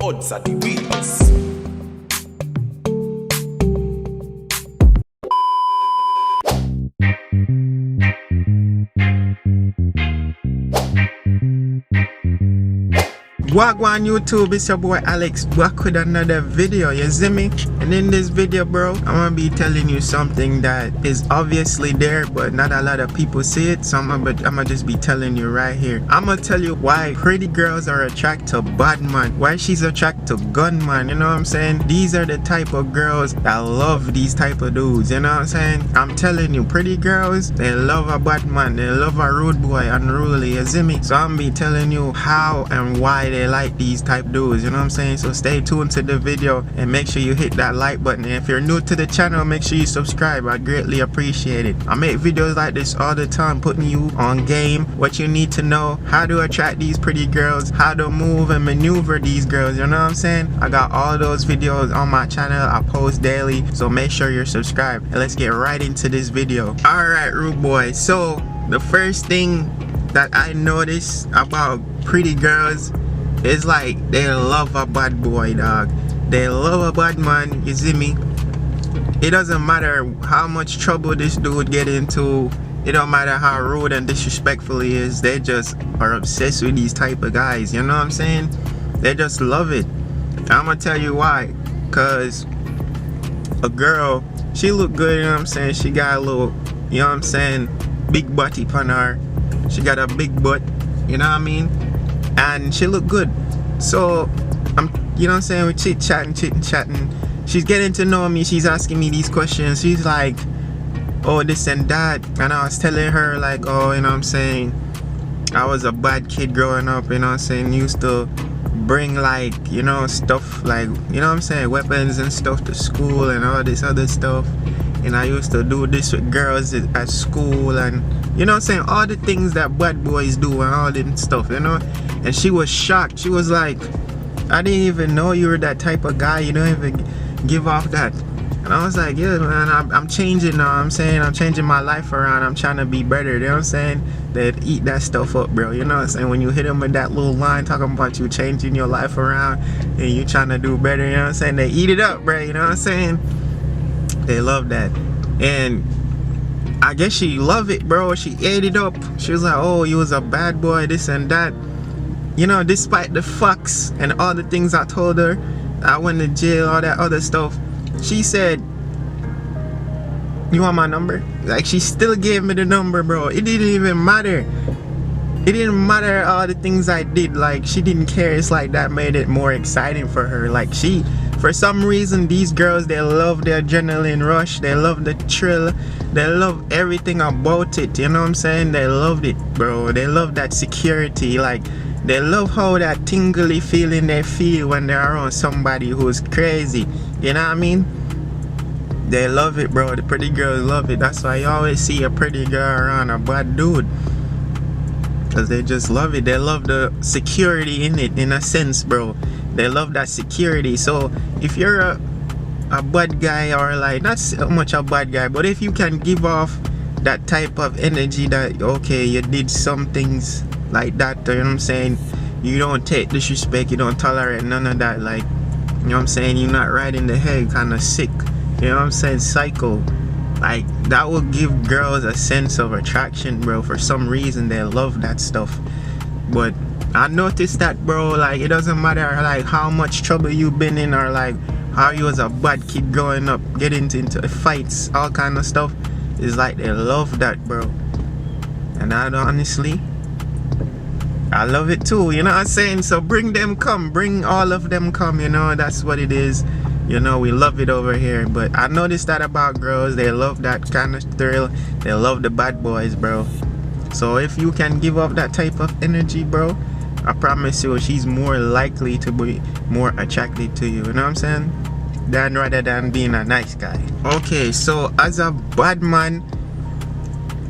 odds are the weakness. Wagwan YouTube, it's your boy Alex back with another video, you see me? And in this video, bro, I'm gonna be telling you something that is obviously there but not a lot of people see it, so I'm gonna just be telling you right here. I'm gonna tell you why pretty girls are attracted to bad man, why she's attracted to gunman, you know what I'm saying? These are the type of girls that love these type of dudes, you know what I'm saying? I'm telling you, pretty girls, they love a bad man, they love a rude boy, unruly, you see me? So I'm gonna be telling you how and why they like these type dudes, you know what I'm saying? So stay tuned to the video and make sure you hit that like button. And if you're new to the channel, make sure you subscribe. I greatly appreciate it. I make videos like this all the time, putting you on game, what you need to know, how to attract these pretty girls, how to move and maneuver these girls, you know what I'm saying? I got all those videos on my channel. I post daily, so make sure you're subscribed. And let's get right into this video. Alright, rude boy, so the first thing that I noticed about pretty girls, it's like they love a bad boy, dog. They love a bad man, you see me? It doesn't matter how much trouble this dude get into. It don't matter how rude and disrespectful he is. They just are obsessed with these type of guys, you know what I'm saying? They just love it. I'm gonna tell you why. Cause a girl, she look good, you know what I'm saying? She got a little, you know what I'm saying, big butty on her. She got a big butt, you know what I mean? And she look good, so you know what I'm saying, we chit chatting. She's getting to know me, she's asking me these questions. She's like, oh, this and that, and I was telling her like, oh, you know what I'm saying, I was a bad kid growing up, you know what I'm saying, used to bring like, you know, stuff like, you know what I'm saying, weapons and stuff to school and all this other stuff. And I used to do this with girls at school, and you know what I'm saying, all the things that bad boys do and all that stuff, you know. And she was shocked. She was like, I didn't even know you were that type of guy, you don't even give off that. And I was like, yeah man, I'm changing now, I'm saying, I'm changing my life around, I'm trying to be better, you know what I'm saying? They eat that stuff up, bro, you know what I'm saying? When you hit them with that little line talking about you changing your life around and you trying to do better, you know what I'm saying? They eat it up, bro, you know what I'm saying? They love that. And I guess she loved it, bro. She ate it up. She was like, oh, you was a bad boy, this and that. You know, despite the fucks and all the things I told her, I went to jail, all that other stuff, she said, you want my number? Like, she still gave me the number, bro. It didn't even matter. It didn't matter all the things I did. Like, she didn't care. It's like that made it more exciting for her. Like, she, for some reason, these girls, they love the adrenaline rush, they love the thrill, they love everything about it, you know what I'm saying? They loved it, bro. They love that security. Like, they love how that tingly feeling they feel when they're around somebody who's crazy, you know what I mean? They love it, bro. The pretty girls love it. That's why you always see a pretty girl around a bad dude, because they just love it. They love the security in it, in a sense, bro. They love that security. So if you're a bad guy, or like, not so much a bad guy, but if you can give off that type of energy that, okay, you did some things like that, you know what I'm saying, you don't take disrespect, you don't tolerate none of that, like, you know what I'm saying, you're not right in the head, kind of sick, you know what I'm saying, psycho, like, that will give girls a sense of attraction, bro. For some reason they love that stuff. But I noticed that, bro, like, it doesn't matter like how much trouble you've been in, or like how you was a bad kid growing up, getting into fights, all kind of stuff. It's like they love that, bro. And honestly, I love it too, you know what I'm saying? So bring them, come, bring all of them, come, you know, that's what it is. You know, we love it over here. But I noticed that about girls, they love that kind of thrill. They love the bad boys, bro. So if you can give up that type of energy, bro, I promise you she's more likely to be more attracted to you, you know what I'm saying, than rather than being a nice guy. Okay, so as a bad man,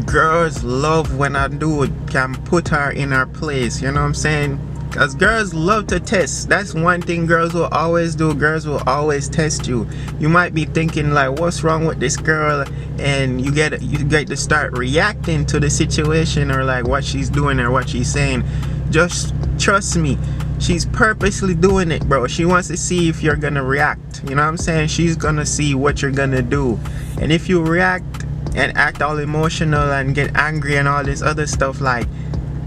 girls love when a dude can put her in her place, you know what I'm saying? Because girls love to test. That's one thing girls will always do. Girls will always test you. You might be thinking like, what's wrong with this girl? And you get to start reacting to the situation, or like what she's doing or what she's saying. Just trust me, she's purposely doing it, bro. She wants to see if you're gonna react. You know what I'm saying? She's gonna see what you're gonna do. And if you react and act all emotional and get angry and all this other stuff, like,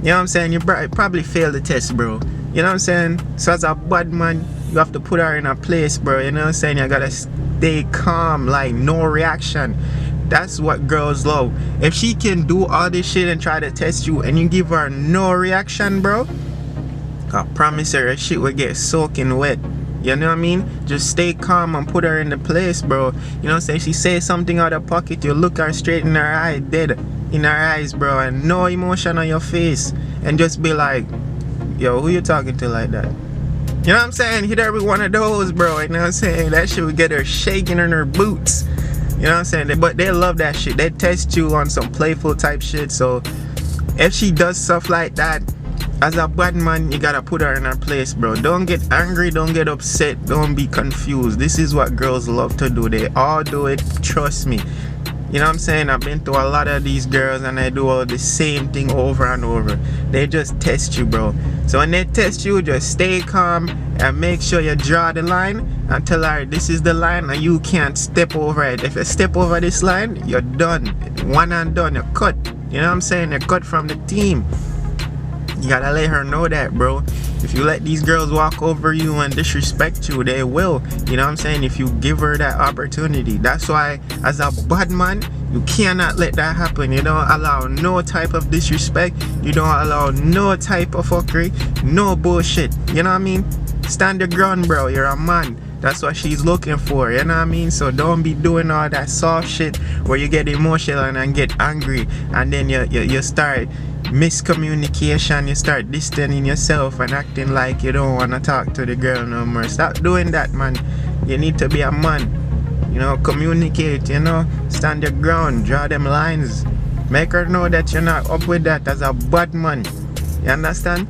you know what I'm saying, you probably fail the test, bro. You know what I'm saying? So as a bad man, you have to put her in a place, bro. You know what I'm saying? You gotta stay calm, like no reaction. That's what girls love. If she can do all this shit and try to test you and you give her no reaction, bro, I promise her shit will get soaking wet. You know what I mean? Just stay calm and put her in the place, bro. You know what I'm saying? She says something out of pocket, you look her straight in her eye, dead in her eyes, bro, and no emotion on your face, and just be like, yo, who you talking to like that? You know what I'm saying? Hit her with one of those, bro. You know what I'm saying? That shit would get her shaking in her boots. You know what I'm saying? But they love that shit. They test you on some playful type shit. So if she does stuff like that, as a bad man, you gotta put her in her place, bro. Don't get angry, don't get upset, don't be confused. This is what girls love to do. They all do it, trust me. You know what I'm saying? I've been through a lot of these girls and they do all the same thing over and over. They just test you, bro. So when they test you, just stay calm and make sure you draw the line and tell her this is the line and you can't step over it. If you step over this line, you're done. One and done, you're cut. You know what I'm saying? You're cut from the team. You gotta let her know that, bro. If you let these girls walk over you and disrespect you, they will. You know what I'm saying? If you give her that opportunity. That's why, as a bad man, you cannot let that happen. You don't allow no type of disrespect. You don't allow no type of fuckery. No bullshit. You know what I mean? Stand your ground, bro. You're a man. That's what she's looking for, you know what I mean? So don't be doing all that soft shit where you get emotional and get angry and then you start miscommunication, you start distancing yourself and acting like you don't want to talk to the girl no more. Stop doing that, man. You need to be a man. You know, communicate, you know, stand your ground, draw them lines. Make her know that you're not up with that as a bad man. You understand?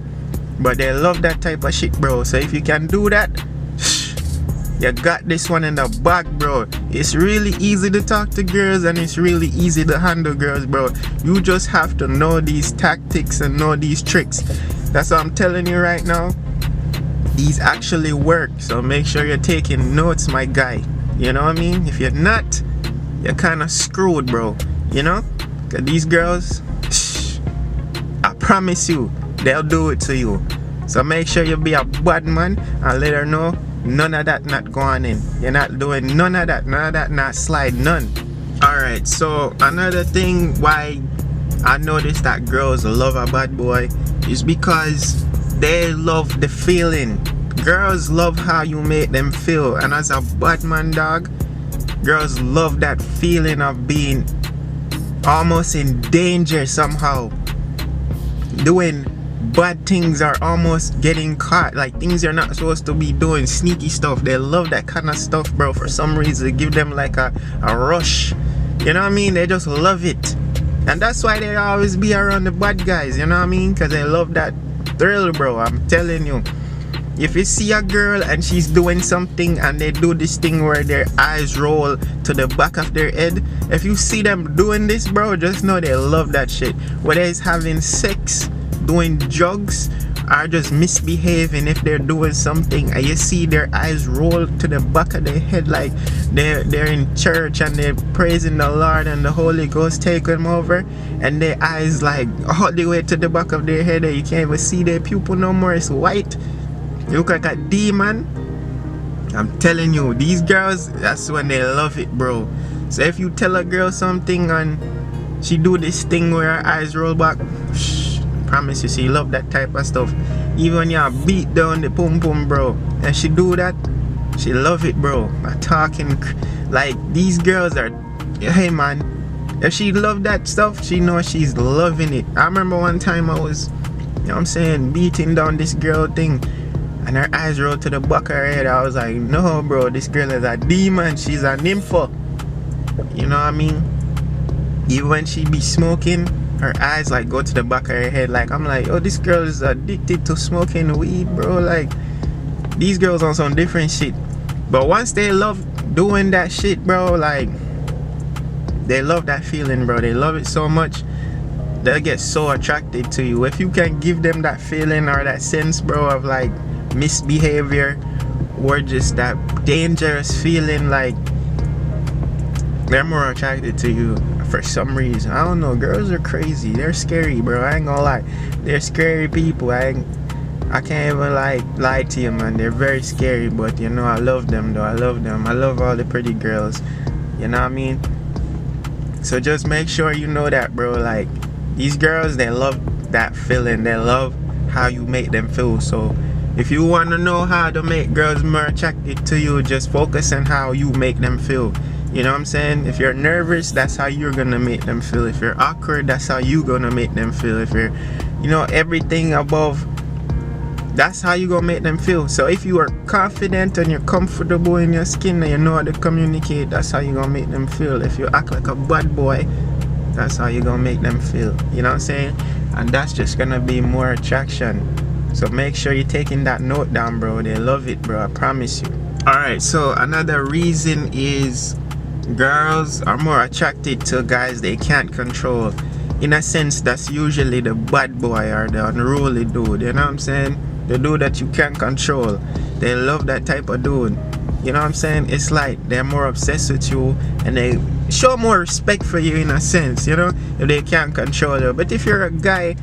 But they love that type of shit, bro. So if you can do that, you got this one in the bag, bro. It's really easy to talk to girls and it's really easy to handle girls, bro. You just have to know these tactics and know these tricks. That's what I'm telling you right now. These actually work. So make sure you're taking notes, my guy. You know what I mean? If you're not, you're kind of screwed, bro. You know? Because these girls, I promise you, they'll do it to you. So make sure you be a bad man and let her know none of that not going in. You're not doing none of that not slide, none. Alright, so another thing why I noticed that girls love a bad boy is because they love the feeling. Girls love how you make them feel, and as a bad man, dog, girls love that feeling of being almost in danger somehow, doing bad things are almost getting caught, like things you're not supposed to be doing, sneaky stuff. They love that kind of stuff, bro. For some reason, it give them like a rush. You know what I mean? They just love it. And that's why they always be around the bad guys, you know what I mean? Because they love that thrill, bro. I'm telling you. If you see a girl and she's doing something and they do this thing where their eyes roll to the back of their head, if you see them doing this, bro, just know they love that shit. Whether it's having sex, doing drugs, or just misbehaving, if they're doing something and you see their eyes roll to the back of their head like they're in church and they're praising the Lord and the Holy Ghost take them over, and their eyes like all the way to the back of their head and you can't even see their pupil no more, it's white, you look like a demon. I'm telling you, these girls, that's when they love it, bro. So if you tell a girl something and she do this thing where her eyes roll back, promise you, she love that type of stuff. Even when you beat down the pum pum, bro, and she do that, she love it, bro. I'm talking like these girls are, hey man, if she love that stuff, she knows she's loving it. I remember one time I was, you know what I'm saying, beating down this girl thing and her eyes rolled to the back of her head. I was like, no, bro, this girl is a demon, she's a nympho. You know what I mean? Even when she be smoking, her eyes like go to the back of her head. Like, I'm like, oh, this girl is addicted to smoking weed, bro. Like, these girls on some different shit. But once they love doing that shit, bro, like, they love that feeling, bro. They love it so much, they'll get so attracted to you. If you can give them that feeling or that sense, bro, of like misbehavior or just that dangerous feeling, like they're more attracted to you for some reason. I don't know. Girls are crazy. They're scary, bro. I ain't gonna lie. They're scary people. I can't even lie to you, man. They're very scary, but you know, I love them though. I love them. I love all the pretty girls. You know what I mean? So just make sure you know that, bro. Like, these girls, they love that feeling. They love how you make them feel. So if you want to know how to make girls more attracted to you, just focus on how you make them feel. You know what I'm saying? If you're nervous, that's how you're gonna make them feel. If you're awkward, that's how you're gonna make them feel. If you're, you know, everything above, that's how you gonna make them feel. So if you are confident and you're comfortable in your skin and you know how to communicate, that's how you gonna make them feel. If you act like a bad boy, that's how you gonna make them feel. You know what I'm saying? And that's just gonna be more attraction. So make sure you're taking that note down, bro. They love it, bro. I promise you. Alright, so another reason is girls are more attracted to guys they can't control. In a sense, that's usually the bad boy or the unruly dude. You know what I'm saying? The dude that you can't control. They love that type of dude. You know what I'm saying? It's like they're more obsessed with you and they show more respect for you in a sense, you know, if they can't control you. But if you're a guy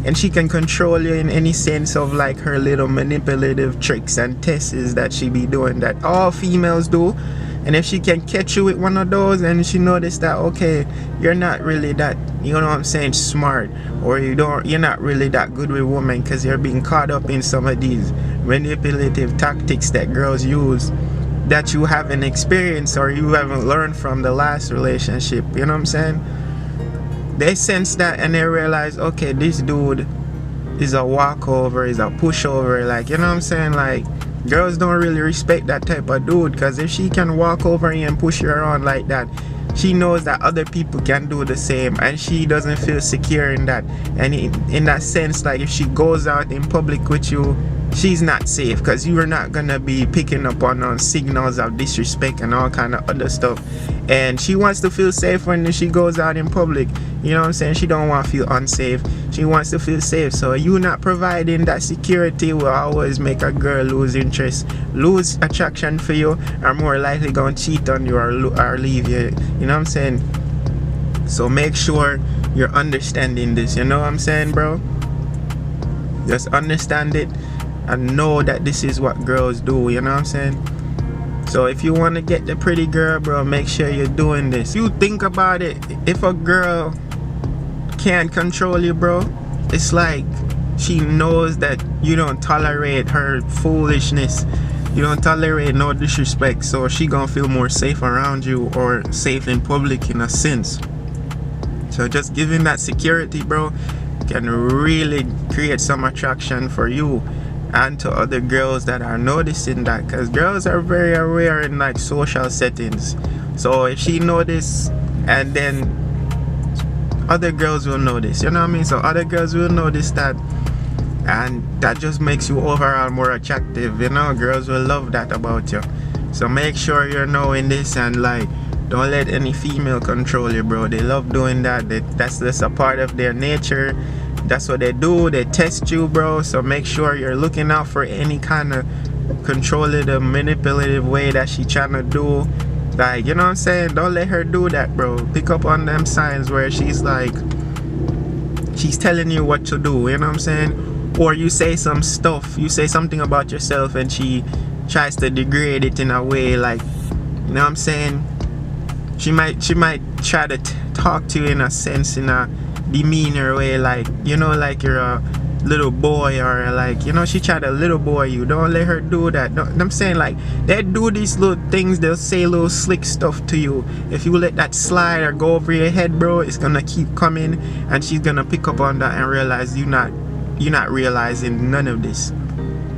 and she can control you in any sense of like her little manipulative tricks and tests that she be doing that all females do, and if she can catch you with one of those and she notice that, okay, you're not really that, you know what I'm saying, smart, or you're not really that good with women because you're being caught up in some of these manipulative tactics that girls use that you haven't experienced or you haven't learned from the last relationship. You know what I'm saying? They sense that and they realize, okay, this dude is a walkover, is a pushover. Like, you know what I'm saying? Like, girls don't really respect that type of dude, because if she can walk over you and push you around like that, she knows that other people can do the same and she doesn't feel secure in that. And in that sense, like, if she goes out in public with you, she's not safe, because you are not gonna be picking up on signals of disrespect and all kind of other stuff. And she wants to feel safe when she goes out in public. You know what I'm saying? She don't want to feel unsafe. She wants to feel safe. So you not providing that security will always make a girl lose interest, lose attraction for you, or more likely gonna cheat on you or leave you. You know what I'm saying? So make sure you're understanding this. You know what I'm saying, bro? Just understand it and know that this is what girls do. You know what I'm saying? So if you want to get the pretty girl, bro, make sure you're doing this. You think about it, if a girl can't control you, bro, it's like she knows that you don't tolerate her foolishness, you don't tolerate no disrespect, so she gonna feel more safe around you, or safe in public in a sense. So just giving that security, bro, can really create some attraction for you and to other girls that are noticing that, because girls are very aware in like social settings. So if she notice, and then other girls will notice, you know what I mean? So other girls will notice that, and that just makes you overall more attractive. You know, girls will love that about you. So make sure you're knowing this, and like, don't let any female control you, bro. They love doing that. That's just a part of their nature. That's what they do. They test you, bro. So make sure you're looking out for any kind of controlative, manipulative way that she trying to do. Like, you know what I'm saying? Don't let her do that, bro. Pick up on them signs where she's like, she's telling you what to do. You know what I'm saying? Or you say some stuff, you say something about yourself and she tries to degrade it in a way, like, you know what I'm saying? She might try to talk to you in a sense, in a demeanor way, like, you know, like you're a little boy, or like, you know, she try to little boy you. Don't let her do that. I'm saying, like, they do these little things, they'll say little slick stuff to you. If you let that slide or go over your head, bro, it's gonna keep coming, and she's gonna pick up on that and realize you're not realizing none of this.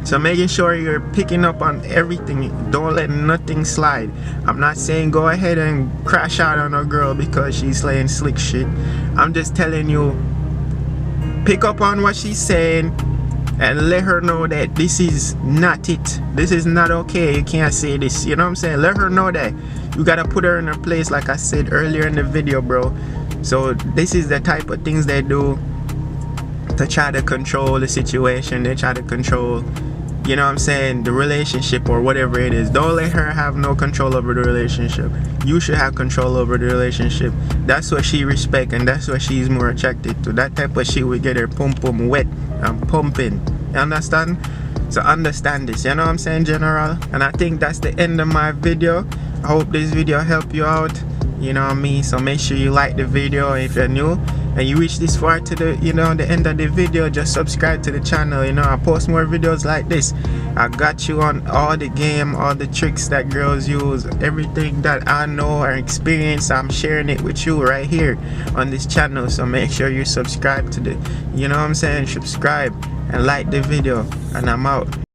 So making sure you're picking up on everything. Don't let nothing slide. I'm not saying go ahead and crash out on a girl because she's saying slick shit. I'm just telling you, pick up on what she's saying and let her know that this is not it. This is not okay. You can't say this. You know what I'm saying? Let her know that. You gotta put her in her place, like I said earlier in the video, bro. So this is the type of things they do to try to control the situation. They try to control you know what I'm saying, the relationship or whatever it is. Don't let her have no control over the relationship. You should have control over the relationship. That's what she respect, and that's what she's more attracted to. That type of shit will get her pum pum wet and pumping. You understand? So understand this, you know what I'm saying, general? And I think that's the end of my video. I hope this video helped you out, you know what I mean? So make sure you like the video if you're new and you reach this far to the, you know, the end of the video. Just subscribe to the channel. You know, I post more videos like this. I got you on all the game, all the tricks that girls use, everything that I know or experience, I'm sharing it with you right here on this channel. So make sure you subscribe to the, you know what I'm saying, subscribe and like the video, and I'm out.